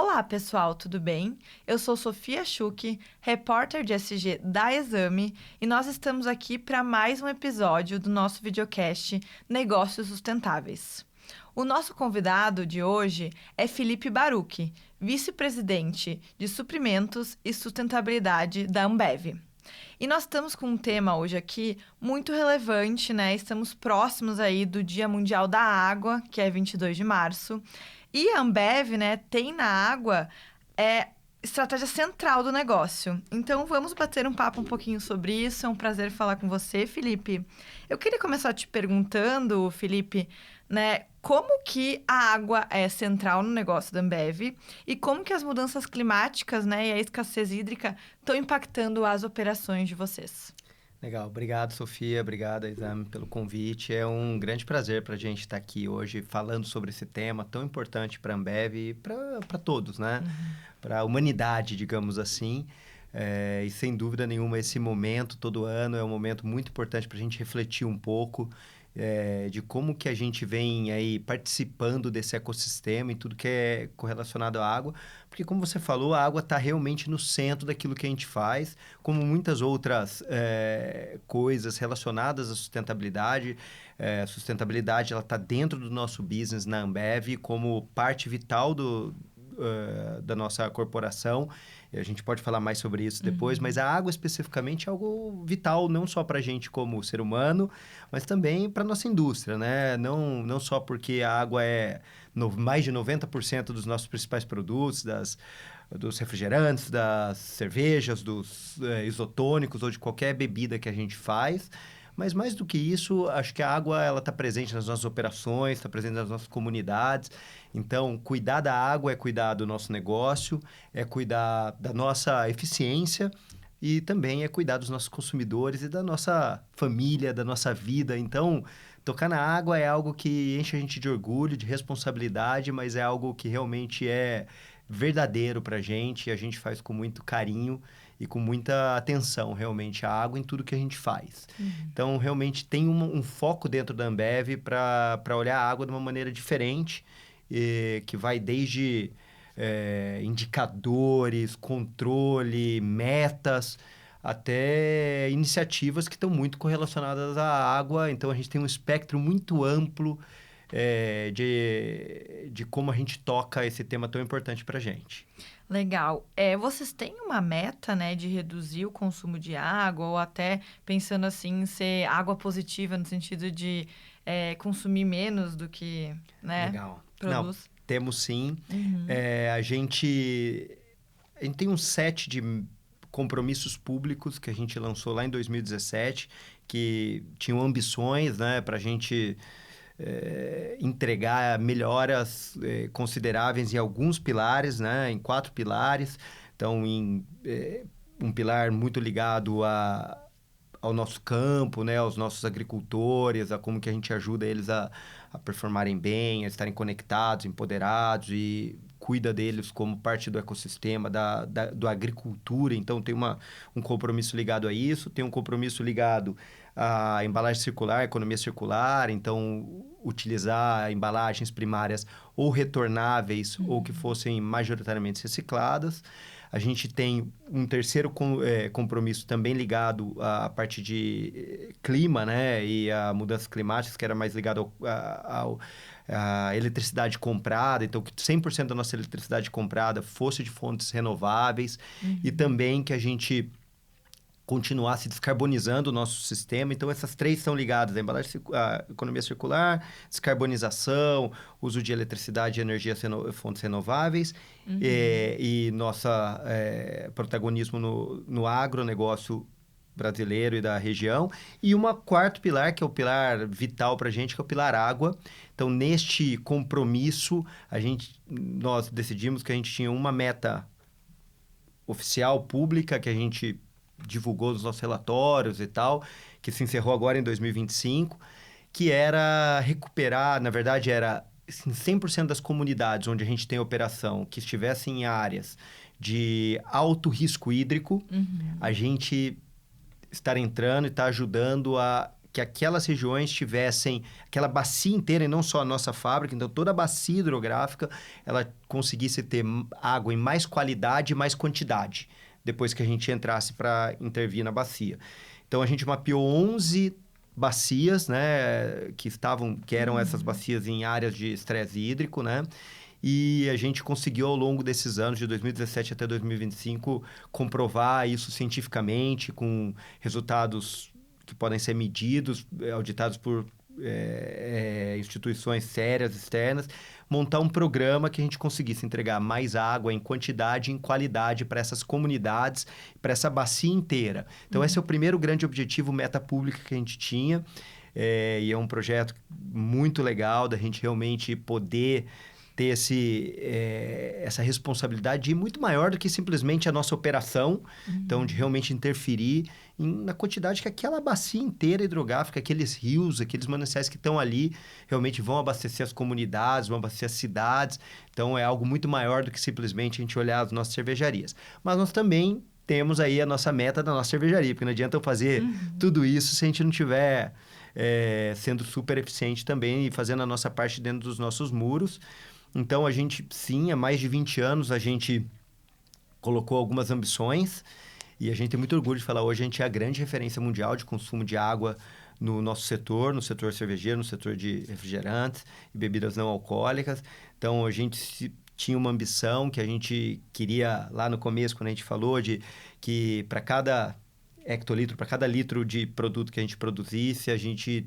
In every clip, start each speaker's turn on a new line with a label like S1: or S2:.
S1: Olá, pessoal, tudo bem? Eu sou Sofia Schuch, repórter de SG da Exame, e nós estamos aqui para mais um episódio do nosso videocast Negócios Sustentáveis. O nosso convidado de hoje é Felipe Baruch, vice-presidente de Suprimentos e Sustentabilidade da Ambev. E nós estamos com um tema hoje aqui muito relevante, né? Estamos próximos aí do Dia Mundial da Água, que é 22 de março. E a Ambev, né, tem na água estratégia central do negócio. Então, vamos bater um papo um pouquinho sobre isso. É um prazer falar com você, Felipe. Eu queria começar te perguntando, Felipe, né, como que a água é central no negócio da Ambev e como que as mudanças climáticas, né, e a escassez hídrica estão impactando as operações de vocês.
S2: Legal, obrigado Sofia, obrigado Exame pelo convite. É um grande prazer para a gente estar aqui hoje falando sobre esse tema tão importante para a Ambev e para todos, né? Para a humanidade, digamos assim. E sem dúvida nenhuma, esse momento, todo ano, é um momento muito importante para a gente refletir um pouco de como que a gente vem aí participando desse ecossistema e tudo que é correlacionado à água. Porque, como você falou, a água está realmente no centro daquilo que a gente faz, como muitas outras coisas relacionadas à sustentabilidade. A sustentabilidade ela está dentro do nosso business na Ambev como parte vital da nossa corporação. E a gente pode falar mais sobre isso depois, mas a água especificamente é algo vital, não só para a gente como ser humano, mas também para a nossa indústria, né? Não só porque a água é mais de 90% dos nossos principais produtos, dos refrigerantes, das cervejas, dos isotônicos ou de qualquer bebida que a gente faz. Mas mais do que isso, acho que a água ela está presente nas nossas operações, está presente nas nossas comunidades. Então, cuidar da água é cuidar do nosso negócio, é cuidar da nossa eficiência e também é cuidar dos nossos consumidores e da nossa família, da nossa vida. Então, tocar na água é algo que enche a gente de orgulho, de responsabilidade, mas é algo que realmente é verdadeiro para a gente e a gente faz com muito carinho e com muita atenção, realmente, a água em tudo que a gente faz. Então, realmente, tem um foco dentro da Ambev para olhar a água de uma maneira diferente, que vai desde indicadores, controle, metas, até iniciativas que estão muito correlacionadas à água. Então, a gente tem um espectro muito amplo de como a gente toca esse tema tão importante para a gente.
S1: Legal. Vocês têm uma meta, né, de reduzir o consumo de água ou até pensando assim em ser água positiva no sentido de consumir menos do que, né,
S2: Legal. Não,
S1: produz?
S2: temos sim.
S1: Uhum.
S2: A gente tem um set de compromissos públicos que a gente lançou lá em 2017, que tinham ambições, né, para a gente entregar melhoras consideráveis em alguns pilares, né, em 4 pilares. Então, um pilar muito ligado ao nosso campo, né, aos nossos agricultores, a como que a gente ajuda eles a performarem bem, a estarem conectados, empoderados e cuida deles como parte do ecossistema da agricultura. Então, tem um compromisso ligado a isso, tem um compromisso ligado à embalagem circular, economia circular, então utilizar embalagens primárias ou retornáveis ou que fossem majoritariamente recicladas. A gente tem um terceiro compromisso também ligado à parte de clima, né? E a mudanças climáticas, que era mais ligado à eletricidade comprada. Então, que 100% da nossa eletricidade comprada fosse de fontes renováveis. E também que a gente continuar se descarbonizando o nosso sistema. Então, essas 3 são ligadas: a economia circular, descarbonização, uso de eletricidade e energia fontes renováveis, e nossa protagonismo no agronegócio brasileiro e da região. E um quarto pilar, que é o pilar vital para a gente, que é o pilar água. Então, neste compromisso, nós decidimos que a gente tinha uma meta oficial, pública, que a gente divulgou nos nossos relatórios e tal, que se encerrou agora em 2025, que era recuperar, na verdade, era assim, 100% das comunidades onde a gente tem operação que estivessem em áreas de alto risco hídrico, a gente estar entrando e estar ajudando a que aquelas regiões tivessem aquela bacia inteira, e não só a nossa fábrica, então toda a bacia hidrográfica, ela conseguisse ter água em mais qualidade e mais quantidade, depois que a gente entrasse para intervir na bacia. Então, a gente mapeou 11 bacias, né, que eram essas bacias em áreas de estresse hídrico, né? E a gente conseguiu, ao longo desses anos, de 2017 até 2025, comprovar isso cientificamente, com resultados que podem ser medidos, auditados por instituições sérias, externas, montar um programa que a gente conseguisse entregar mais água em quantidade e em qualidade para essas comunidades, para essa bacia inteira. Então, esse é o primeiro grande objetivo, meta pública que a gente tinha, e é um projeto muito legal da gente realmente poder ter essa responsabilidade de ir muito maior do que simplesmente a nossa operação, então de realmente interferir na quantidade que aquela bacia inteira hidrográfica, aqueles rios, aqueles mananciais que estão ali, realmente vão abastecer as comunidades, vão abastecer as cidades. Então, é algo muito maior do que simplesmente a gente olhar as nossas cervejarias. Mas nós também temos aí a nossa meta da nossa cervejaria, porque não adianta eu fazer tudo isso se a gente não tiver sendo super eficiente também e fazendo a nossa parte dentro dos nossos muros. Então, a gente, sim, há mais de 20 anos, a gente colocou algumas ambições e a gente tem muito orgulho de falar hoje, a gente é a grande referência mundial de consumo de água no nosso setor, no setor cervejeiro, no setor de refrigerantes e bebidas não alcoólicas. Então, a gente tinha uma ambição que a gente queria, lá no começo, quando a gente falou de que para cada hectolitro, para cada litro de produto que a gente produzisse, a gente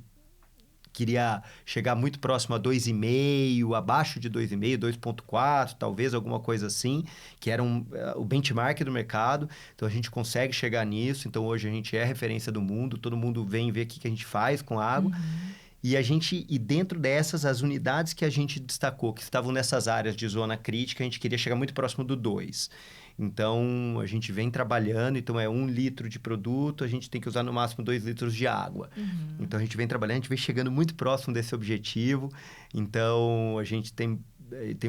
S2: queria chegar muito próximo a 2,5, abaixo de 2,5, 2,4, talvez alguma coisa assim, que era o benchmark do mercado. Então, a gente consegue chegar nisso. Então, hoje a gente é referência do mundo. Todo mundo vem ver o que a gente faz com a água. E dentro dessas, as unidades que a gente destacou, que estavam nessas áreas de zona crítica, a gente queria chegar muito próximo do 2. Então, a gente vem trabalhando, então é 1 litro de produto, a gente tem que usar no máximo 2 litros de água. Então, a gente vem trabalhando, a gente vem chegando muito próximo desse objetivo. Então, a gente tem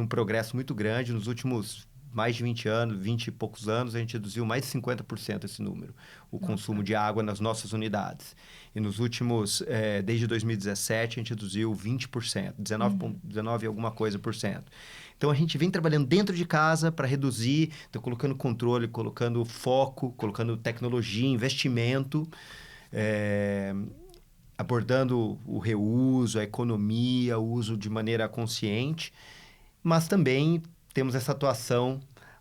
S2: um progresso muito grande. Nos últimos mais de 20 anos, 20 e poucos anos, a gente reduziu mais de 50% esse número, o consumo de água nas nossas unidades. E nos últimos, desde 2017, a gente reduziu 20%, 19 e alguma coisa por cento. Então, a gente vem trabalhando dentro de casa para reduzir, então, colocando controle, colocando foco, colocando tecnologia, investimento, abordando o reuso, a economia, o uso de maneira consciente, mas também temos essa atuação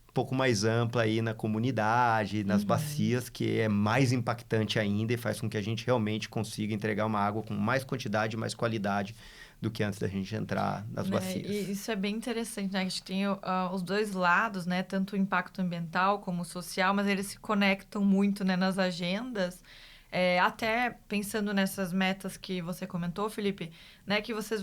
S2: um pouco mais ampla aí na comunidade, nas bacias, que é mais impactante ainda e faz com que a gente realmente consiga entregar uma água com mais quantidade e mais qualidade do que antes da gente entrar nas bacias.
S1: E isso é bem interessante, né? A gente tem os dois lados, né? Tanto o impacto ambiental como o social, mas eles se conectam muito, né, nas agendas. Até pensando nessas metas que você comentou, Felipe, né, que vocês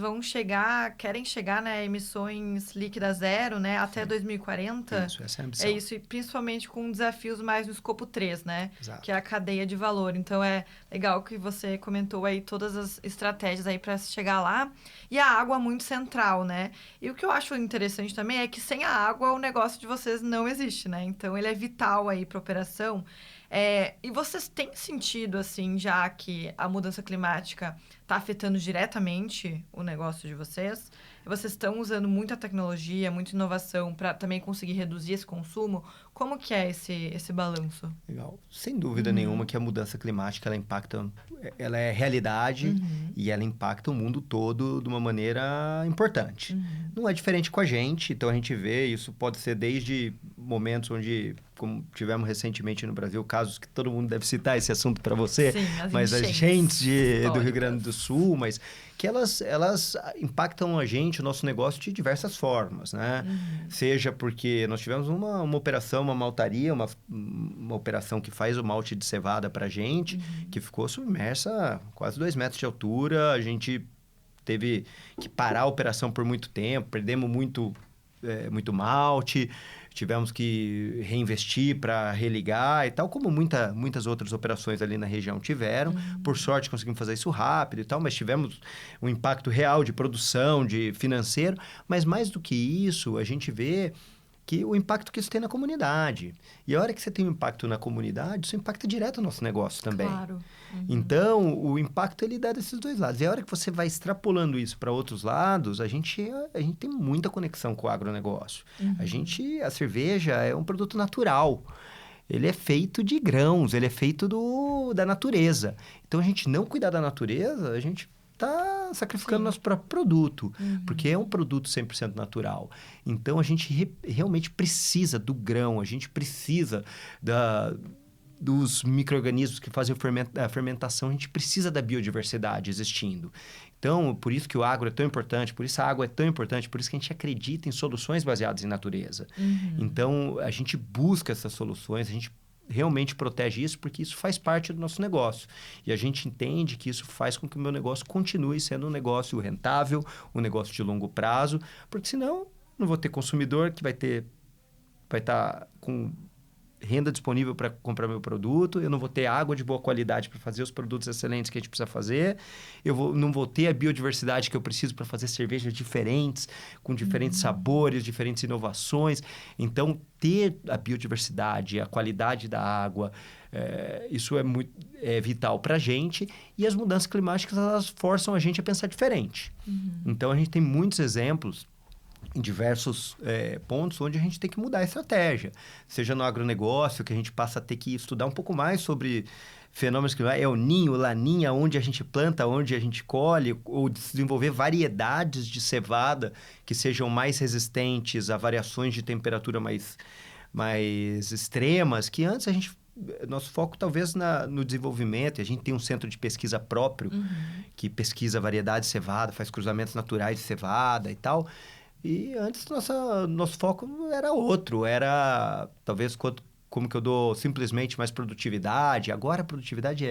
S1: querem chegar, né, emissões líquidas zero, né, até 2040.
S2: Isso, essa é a ambição.
S1: É isso, e principalmente com desafios mais no escopo 3, né?
S2: Exato.
S1: Que é a cadeia de valor. Então, é legal que você comentou aí todas as estratégias aí para chegar lá. E a água é muito central, né? E o que eu acho interessante também é que sem a água o negócio de vocês não existe, né? Então, ele é vital aí para a operação. E vocês têm sentido, assim, já que a mudança climática está afetando diretamente o negócio de vocês? Vocês estão usando muita tecnologia, muita inovação para também conseguir reduzir esse consumo? Como que é esse balanço?
S2: Legal. Sem dúvida nenhuma que a mudança climática, ela é realidade e ela impacta o mundo todo de uma maneira importante. Não é diferente com a gente, então a gente vê, isso pode ser desde momentos onde, como tivemos recentemente no Brasil, casos que todo mundo deve citar esse assunto para você,
S1: Sim,
S2: mas as enchentes do Rio Grande do Sul, mas que elas impactam a gente, o nosso negócio, de diversas formas, né? Seja porque nós tivemos uma operação, uma maltaria, uma operação que faz o malte de cevada para a gente, que ficou submersa quase 2 metros de altura. A gente teve que parar a operação por muito tempo, perdemos muito malte, tivemos que reinvestir para religar e tal, como muitas outras operações ali na região tiveram. Por sorte, conseguimos fazer isso rápido e tal, mas tivemos um impacto real de produção, de financeiro. Mas mais do que isso, a gente vê que o impacto que isso tem na comunidade. E a hora que você tem um impacto na comunidade, isso impacta direto o nosso negócio também.
S1: Claro.
S2: Então, o impacto ele dá desses dois lados. E a hora que você vai extrapolando isso para outros lados, a gente tem muita conexão com o agronegócio. A cerveja é um produto natural. Ele é feito de grãos, ele é feito da natureza. Então, a gente não cuidar da natureza, a gente está sacrificando nosso próprio produto, porque é um produto 100% natural. Então, a gente realmente precisa do grão, a gente precisa dos micro-organismos que fazem a fermentação, a gente precisa da biodiversidade existindo. Então, por isso que o agro é tão importante, por isso a água é tão importante, por isso que a gente acredita em soluções baseadas em natureza. Então, a gente busca essas soluções, a gente realmente protege isso, porque isso faz parte do nosso negócio. E a gente entende que isso faz com que o meu negócio continue sendo um negócio rentável, um negócio de longo prazo, porque senão não vou ter consumidor que vai estar com renda disponível para comprar meu produto, eu não vou ter água de boa qualidade para fazer os produtos excelentes que a gente precisa fazer, não vou ter a biodiversidade que eu preciso para fazer cervejas diferentes, com diferentes sabores, diferentes inovações. Então, ter a biodiversidade, a qualidade da água, isso é vital para a gente. E as mudanças climáticas, elas forçam a gente a pensar diferente. Então, a gente tem muitos exemplos em diversos pontos onde a gente tem que mudar a estratégia. Seja no agronegócio, que a gente passa a ter que estudar um pouco mais sobre fenômenos que é o Ninho, Laninha, onde a gente planta, onde a gente colhe, ou desenvolver variedades de cevada que sejam mais resistentes a variações de temperatura mais extremas, que antes nosso foco talvez no desenvolvimento, e a gente tem um centro de pesquisa próprio, que pesquisa variedades de cevada, faz cruzamentos naturais de cevada e tal. E antes nosso foco era outro, era talvez como que eu dou simplesmente mais produtividade. Agora a produtividade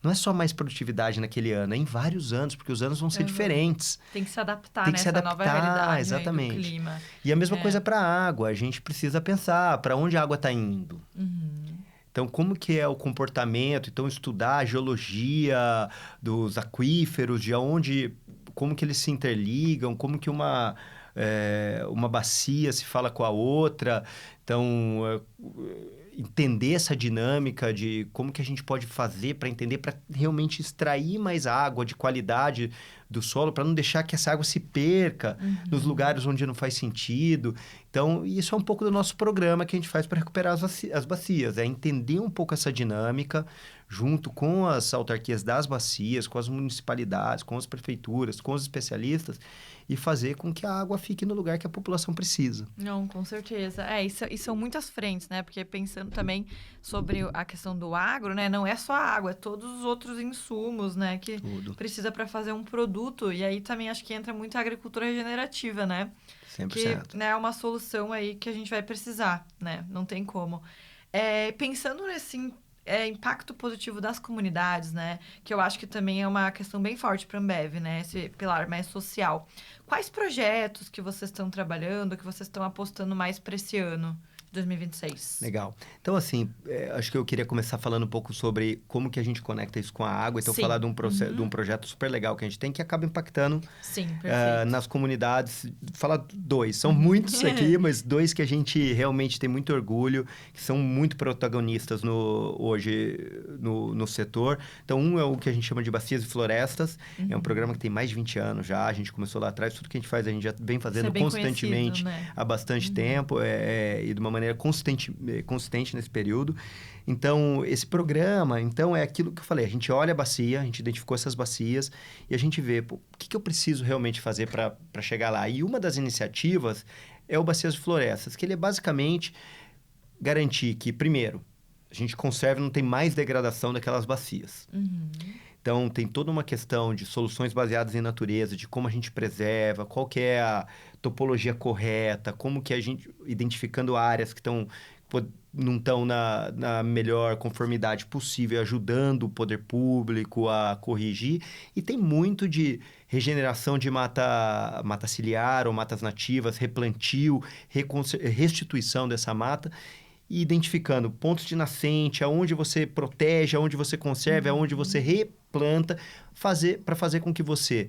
S2: não é só mais produtividade naquele ano, é em vários anos, porque os anos vão ser diferentes.
S1: Tem que se adaptar nessa nova realidade
S2: exatamente.
S1: Do clima.
S2: E a mesma coisa para a água, a gente precisa pensar para onde a água está indo. Então, como que é o comportamento? Então, estudar a geologia dos aquíferos, como que eles se interligam, como que uma bacia se fala com a outra. Então, entender essa dinâmica de como que a gente pode fazer para entender, para realmente extrair mais água de qualidade do solo, para não deixar que essa água se perca nos lugares onde não faz sentido. Então, isso é um pouco do nosso programa que a gente faz para recuperar as bacias. É entender um pouco essa dinâmica junto com as autarquias das bacias, com as municipalidades, com as prefeituras, com os especialistas, e fazer com que a água fique no lugar que a população precisa.
S1: Não, com certeza. E são muitas frentes, né? Porque pensando também sobre a questão do agro, né? Não é só a água, é todos os outros insumos, né? Que precisa para fazer um produto. E aí também acho que entra muito a agricultura regenerativa, né?
S2: 100%.
S1: Que, né, é uma solução aí que a gente vai precisar, né? Não tem como. Pensando nesse impacto positivo das comunidades, né? Que eu acho que também é uma questão bem forte para a Ambev, né? Esse pilar mais social. Quais projetos que vocês estão trabalhando, que vocês estão apostando mais para esse ano, 2026?
S2: Legal. Então, assim, acho que eu queria começar falando um pouco sobre como que a gente conecta isso com a água. Então, falar de um projeto super legal que a gente tem, que acaba impactando nas comunidades. Falar dois. São muitos aqui, mas dois que a gente realmente tem muito orgulho, que são muito protagonistas hoje no setor. Então, um é o que a gente chama de Bacias e Florestas. É um programa que tem mais de 20 anos já. A gente começou lá atrás. Tudo que a gente faz, a gente já vem fazendo constantemente há bastante tempo e de uma maneira consistente nesse período. Então, esse programa, é aquilo que eu falei, a gente olha a bacia, a gente identificou essas bacias e a gente vê, o que eu preciso realmente fazer para chegar lá. E uma das iniciativas é o Bacias de Florestas, que ele é basicamente garantir que, primeiro, a gente conserve, não tem mais degradação daquelas bacias. Então, tem toda uma questão de soluções baseadas em natureza, de como a gente preserva, qual que é a topologia correta, como que a gente, identificando áreas que não estão na melhor conformidade possível, ajudando o poder público a corrigir. E tem muito de regeneração de mata ciliar ou matas nativas, replantio, restituição dessa mata, e identificando pontos de nascente, aonde você protege, aonde você conserva, aonde você replanta, para fazer com que você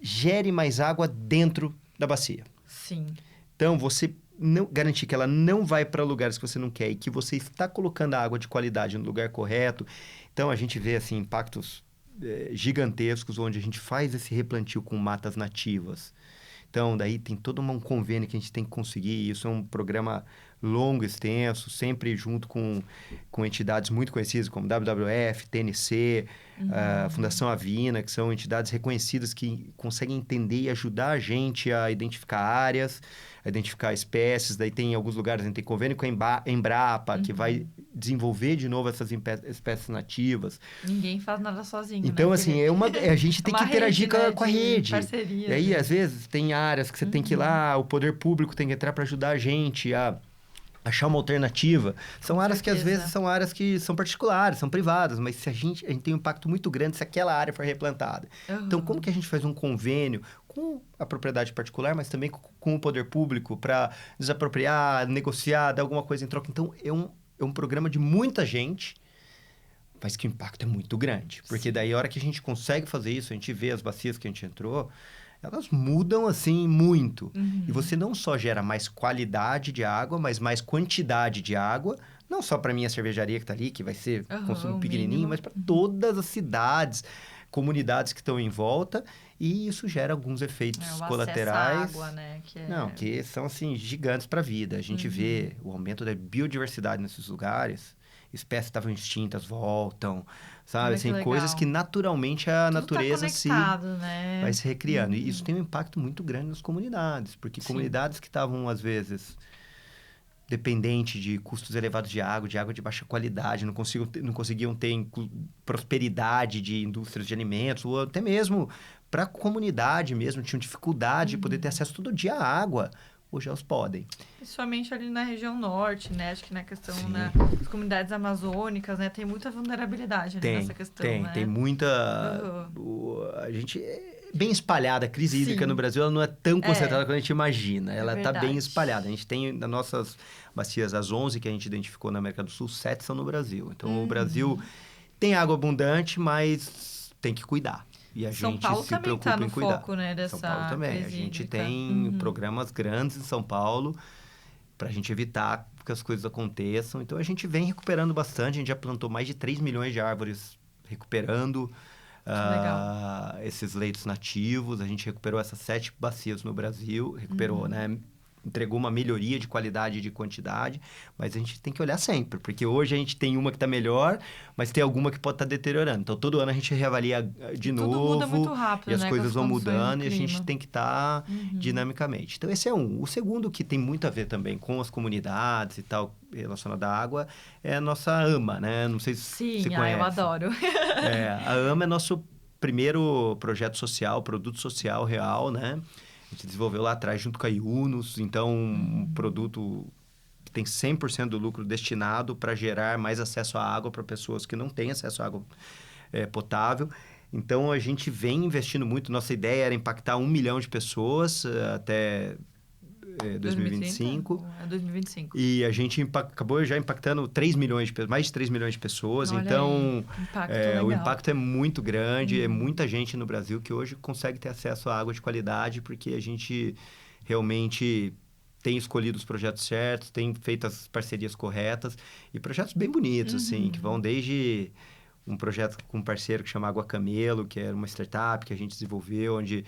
S2: gere mais água dentro da bacia.
S1: Sim.
S2: Então, você garantir que ela não vai para lugares que você não quer e que você está colocando a água de qualidade no lugar correto. Então, a gente vê assim, impactos gigantescos onde a gente faz esse replantio com matas nativas. Então, daí tem todo um convênio que a gente tem que conseguir. Isso é um programa longo, extenso, sempre junto com entidades muito conhecidas como WWF, TNC, a Fundação Avina, que são entidades reconhecidas que conseguem entender e ajudar a gente a identificar áreas, a identificar espécies. Daí tem em alguns lugares, a gente tem convênio com a Embrapa, que vai desenvolver de novo essas espécies nativas.
S1: Ninguém faz nada sozinho,
S2: então,
S1: né?
S2: assim, a gente tem que interagir
S1: rede, né,
S2: com a rede.
S1: Parceria,
S2: e aí, às vezes, tem áreas que você tem que ir lá, o poder público tem que entrar para ajudar a gente a achar uma alternativa. São áreas que, às vezes, são áreas que são particulares, são privadas, mas se a gente tem um impacto muito grande se aquela área for replantada. Então, como que a gente faz um convênio com a propriedade particular, mas também com o poder público para desapropriar, negociar, dar alguma coisa em troca? Então, é um programa de muita gente, mas que o impacto é muito grande. Porque daí, a hora que a gente consegue fazer isso, a gente vê as bacias que a gente entrou, elas mudam, assim, muito. E você não só gera mais qualidade de água, mas mais quantidade de água. Não só para minha cervejaria que está ali, que vai ser consumo pequenininho, mas para todas as cidades, comunidades que estão em volta. E isso gera alguns efeitos colaterais.
S1: Água, né?
S2: Que são, assim, gigantes para a vida. A gente vê o aumento da biodiversidade nesses lugares. Espécies estavam extintas, voltam, sabe? Assim, coisas que naturalmente a natureza vai se recriando. E isso tem um impacto muito grande nas comunidades, porque comunidades que estavam, às vezes, dependentes de custos elevados de água de baixa qualidade, não conseguiam ter prosperidade de indústrias de alimentos, ou até mesmo para a comunidade mesmo, tinham dificuldade de poder ter acesso todo dia à água. Hoje elas podem.
S1: Principalmente ali na região norte, né? Acho que na questão das comunidades amazônicas, né? Tem muita vulnerabilidade ali nessa questão, né?
S2: Tem muita... A gente é bem espalhada. A crise hídrica no Brasil, ela não é tão concentrada quanto a gente imagina. Ela está bem espalhada. A gente tem, nas nossas bacias, as 11 que a gente identificou na América do Sul, 7 são no Brasil. Então, o Brasil tem água abundante, mas tem que cuidar. E a gente se preocupa em cuidar.
S1: Foco, né, dessa
S2: São Paulo também. A gente tem programas grandes em São Paulo para a gente evitar que as coisas aconteçam. Então, a gente vem recuperando bastante. A gente já plantou mais de 3 milhões de árvores recuperando esses leitos nativos. A gente recuperou essas 7 bacias no Brasil. Recuperou, né? Entregou uma melhoria de qualidade e de quantidade, mas a gente tem que olhar sempre, porque hoje a gente tem uma que está melhor, mas tem alguma que pode estar deteriorando. Então, todo ano a gente reavalia de novo.
S1: Tudo muda muito rápido,
S2: e as
S1: né,
S2: coisas vão mudando e a gente tem que estar dinamicamente. Então, esse é um. O segundo, que tem muito a ver também com as comunidades e tal, relacionado à água, é a nossa AMA, né? Não sei se você conhece.
S1: Eu adoro.
S2: A AMA é nosso primeiro projeto social, produto social real, né? A gente desenvolveu lá atrás junto com a Yunus, então um produto que tem 100% do lucro destinado para gerar mais acesso à água para pessoas que não têm acesso à água potável. Então, a gente vem investindo muito. Nossa ideia era impactar 1 milhão de pessoas até 2025.
S1: 2025.
S2: E a gente acabou já impactando mais de 3 milhões de pessoas.
S1: Olha
S2: então,
S1: aí,
S2: o impacto é muito grande. É muita gente no Brasil que hoje consegue ter acesso à água de qualidade, porque a gente realmente tem escolhido os projetos certos, tem feito as parcerias corretas. E projetos bem bonitos, assim, que vão desde um projeto com um parceiro que chama Água Camelo, que era uma startup que a gente desenvolveu, onde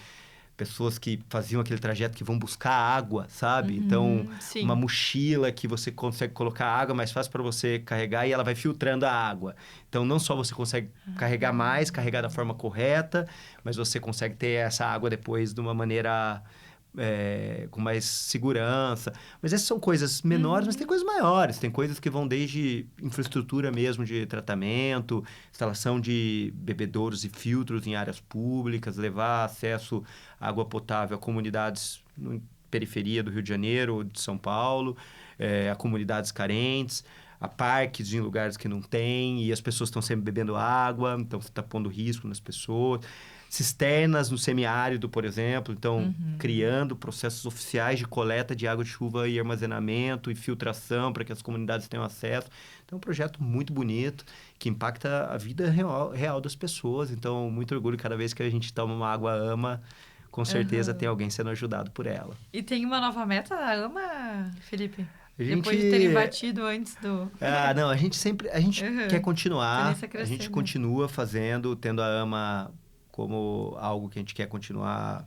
S2: pessoas que faziam aquele trajeto que vão buscar água, sabe? Então, uma mochila que você consegue colocar água mais fácil para você carregar e ela vai filtrando a água. Então, não só você consegue carregar mais, carregar da forma correta, mas você consegue ter essa água depois de uma maneira com mais segurança. Mas essas são coisas menores, mas tem coisas maiores. Tem coisas que vão desde infraestrutura mesmo de tratamento, instalação de bebedouros e filtros em áreas públicas, levar acesso à água potável a comunidades na periferia do Rio de Janeiro ou de São Paulo, a comunidades carentes, a parques em lugares que não tem, e as pessoas estão sempre bebendo água, então você está pondo risco nas pessoas. Cisternas no semiárido, por exemplo, então criando processos oficiais de coleta de água de chuva e armazenamento e filtração para que as comunidades tenham acesso. Então, é um projeto muito bonito que impacta a vida real das pessoas. Então, muito orgulho cada vez que a gente toma uma água AMA com certeza tem alguém sendo ajudado por ela.
S1: E tem uma nova meta da AMA, Felipe?
S2: A gente...
S1: Depois de terem batido antes do...
S2: não, a gente quer continuar,
S1: Tendência a
S2: a gente
S1: crescer, né?
S2: continua fazendo, tendo a AMA como algo que a gente quer continuar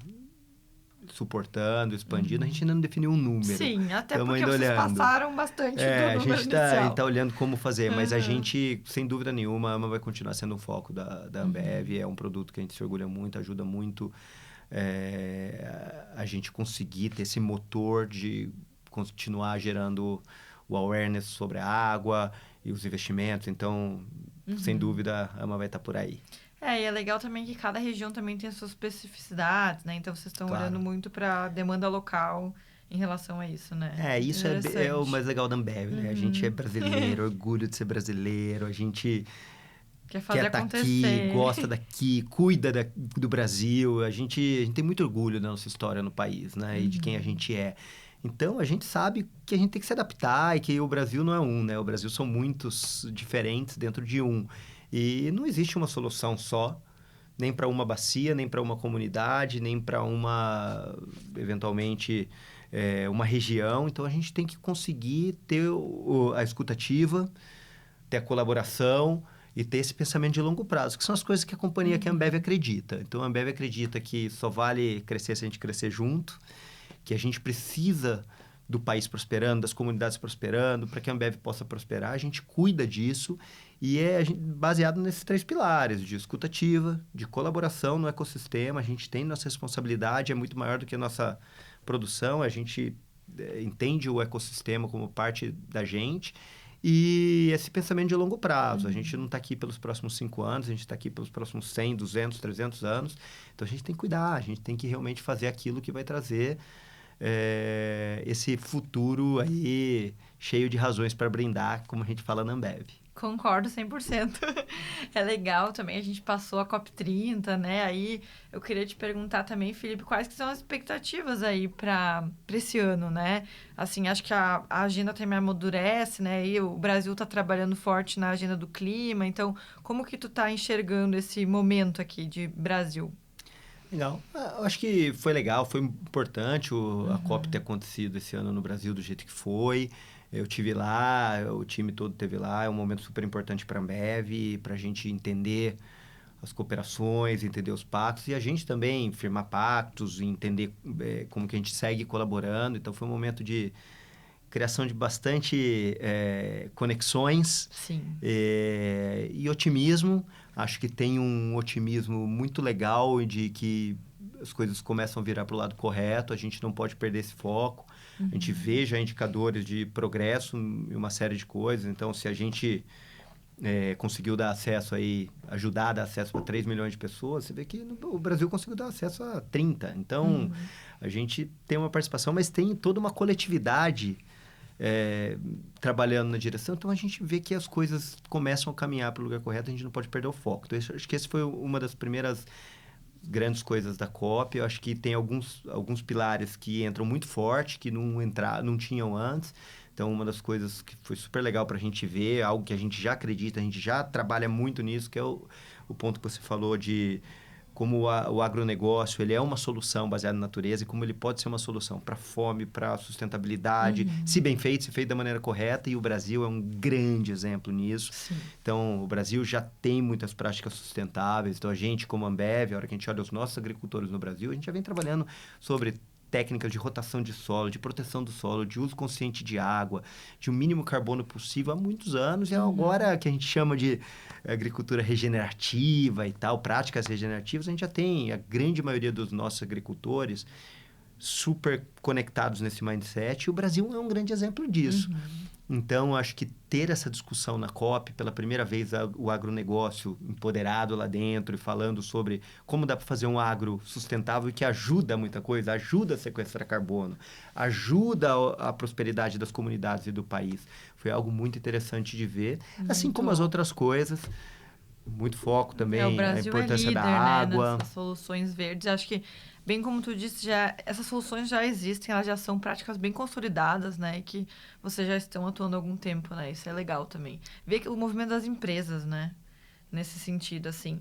S2: suportando, expandindo. A gente ainda não definiu um número.
S1: Sim, até
S2: Tamo
S1: porque
S2: ainda
S1: vocês
S2: olhando.
S1: passaram bastante do
S2: A
S1: número
S2: gente
S1: inicial.
S2: tá olhando como fazer, mas a gente, sem dúvida nenhuma, a AMA vai continuar sendo o foco da Ambev. É um produto que a gente se orgulha muito, ajuda muito a gente conseguir ter esse motor de continuar gerando o awareness sobre a água e os investimentos. Então, sem dúvida, a AMA vai estar por aí.
S1: E é legal também que cada região também tem as suas especificidades, né? Então, vocês estão olhando muito para a demanda local em relação a isso, né?
S2: Isso é o mais legal da Ambev, né? A gente é brasileiro, orgulho de ser brasileiro, a gente
S1: quer fazer
S2: estar
S1: acontecer.
S2: aqui, gosta daqui, cuida do Brasil. A gente tem muito orgulho da nossa história no país, né? E de quem a gente é. Então, a gente sabe que a gente tem que se adaptar e que o Brasil não é um, né? O Brasil são muitos diferentes dentro de um. E não existe uma solução só, nem para uma bacia, nem para uma comunidade, nem para uma, eventualmente, uma região. Então, a gente tem que conseguir ter a escutativa, ter a colaboração e ter esse pensamento de longo prazo, que são as coisas que a companhia, que a Ambev acredita. Então, a Ambev acredita que só vale crescer se a gente crescer junto, que a gente precisa do país prosperando, das comunidades prosperando, para que a Ambev possa prosperar. A gente cuida disso e baseado nesses 3 pilares, de escutativa, de colaboração no ecossistema. A gente tem nossa responsabilidade, é muito maior do que a nossa produção. A gente entende o ecossistema como parte da gente. E esse pensamento de longo prazo. A gente não está aqui pelos próximos 5 anos, a gente está aqui pelos próximos 100, 200, 300 anos. Então, a gente tem que cuidar, a gente tem que realmente fazer aquilo que vai trazer esse futuro aí cheio de razões para brindar, como a gente fala na Ambev.
S1: Concordo 100%. É legal também, a gente passou a COP30, né? Aí eu queria te perguntar também, Felipe, quais que são as expectativas aí para esse ano, né? Assim, acho que a agenda também amadurece, né? E o Brasil está trabalhando forte na agenda do clima. Então, como que tu tá enxergando esse momento aqui de Brasil?
S2: Legal. Eu acho que foi legal, foi importante a COP ter acontecido esse ano no Brasil do jeito que foi. Eu tive lá, o time todo esteve lá. É um momento super importante para a Ambev, para a gente entender as cooperações, entender os pactos e a gente também firmar pactos, entender como que a gente segue colaborando. Então, foi um momento de criação de bastante conexões.
S1: Sim.
S2: E otimismo. Acho que tem um otimismo muito legal de que as coisas começam a virar para o lado correto. A gente não pode perder esse foco. A gente vê já indicadores de progresso em uma série de coisas. Então, se a gente conseguiu dar acesso aí, ajudar a dar acesso para 3 milhões de pessoas, você vê que o Brasil conseguiu dar acesso a 30. Então, a gente tem uma participação, mas tem toda uma coletividade trabalhando na direção. Então, a gente vê que as coisas começam a caminhar para o lugar correto, a gente não pode perder o foco. Então, acho que esse foi uma das primeiras grandes coisas da COP. Eu acho que tem alguns pilares que entram muito forte, que não tinham antes. Então, uma das coisas que foi super legal para a gente ver, algo que a gente já acredita, a gente já trabalha muito nisso, que é o ponto que você falou de como o agronegócio ele é uma solução baseada na natureza e como ele pode ser uma solução para a fome, para a sustentabilidade, se bem feito, se feito da maneira correta. E o Brasil é um grande exemplo nisso.
S1: Sim.
S2: Então, o Brasil já tem muitas práticas sustentáveis. Então, a gente, como Ambev, a hora que a gente olha os nossos agricultores no Brasil, a gente já vem trabalhando sobre técnicas de rotação de solo, de proteção do solo, de uso consciente de água, de um mínimo carbono possível há muitos anos. E agora que a gente chama de agricultura regenerativa e tal, práticas regenerativas, a gente já tem a grande maioria dos nossos agricultores super conectados nesse mindset. E o Brasil é um grande exemplo disso. Então, acho que ter essa discussão na COP, pela primeira vez o agronegócio empoderado lá dentro e falando sobre como dá para fazer um agro sustentável e que ajuda muita coisa, ajuda a sequestrar carbono, ajuda a prosperidade das comunidades e do país. Foi algo muito interessante de ver, assim como as outras coisas. Muito foco também,
S1: O Brasil
S2: a importância
S1: líder,
S2: da água.
S1: né, nessas soluções verdes. Acho que, bem como tu disse, essas soluções já existem, elas já são práticas bem consolidadas, né? E que vocês já estão atuando há algum tempo, né? Isso é legal também. Ver o movimento das empresas, né? Nesse sentido, assim.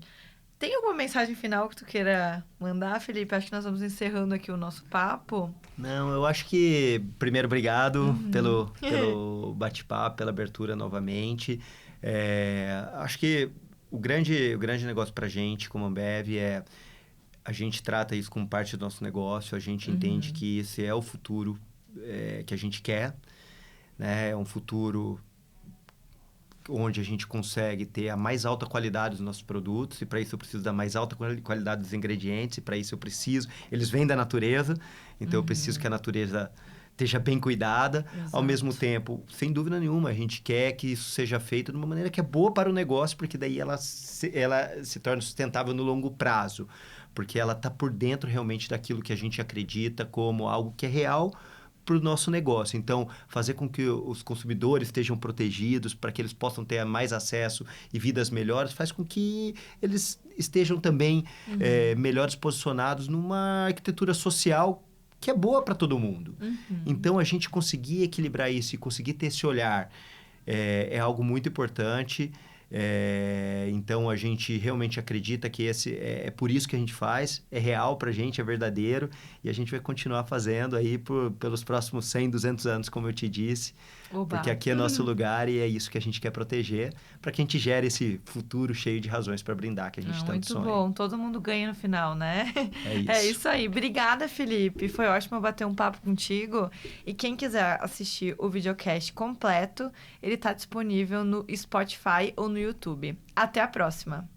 S1: Tem alguma mensagem final que tu queira mandar, Felipe? Acho que nós vamos encerrando aqui o nosso papo.
S2: Não, eu acho que, primeiro, obrigado pelo bate-papo, pela abertura novamente. Acho que o grande negócio para a gente, como Ambev, a gente trata isso como parte do nosso negócio, a gente entende que esse é o futuro que a gente quer, né? É um futuro onde a gente consegue ter a mais alta qualidade dos nossos produtos, e para isso eu preciso da mais alta qualidade dos ingredientes, e para isso eu preciso... Eles vêm da natureza, então eu preciso que a natureza esteja bem cuidada.
S1: Exato.
S2: Ao mesmo tempo, sem dúvida nenhuma, a gente quer que isso seja feito de uma maneira que é boa para o negócio, porque daí ela se torna sustentável no longo prazo, porque ela está por dentro realmente daquilo que a gente acredita como algo que é real para o nosso negócio. Então, fazer com que os consumidores estejam protegidos, para que eles possam ter mais acesso e vidas melhores, faz com que eles estejam também melhores posicionados numa arquitetura social que é boa para todo mundo. Então, a gente conseguir equilibrar isso e conseguir ter esse olhar é algo muito importante. Então, a gente realmente acredita que é por isso que a gente faz, é real para a gente, é verdadeiro, e a gente vai continuar fazendo aí pelos próximos 100, 200 anos, como eu te disse.
S1: Oba.
S2: Porque aqui é nosso lugar e é isso que a gente quer proteger, para que a gente gere esse futuro cheio de razões para brindar, que a gente tanto sonha.
S1: Muito bom, todo mundo ganha no final, né?
S2: É isso.
S1: É isso aí. Obrigada, Felipe. Foi ótimo bater um papo contigo. E quem quiser assistir o videocast completo, ele está disponível no Spotify ou no YouTube. Até a próxima!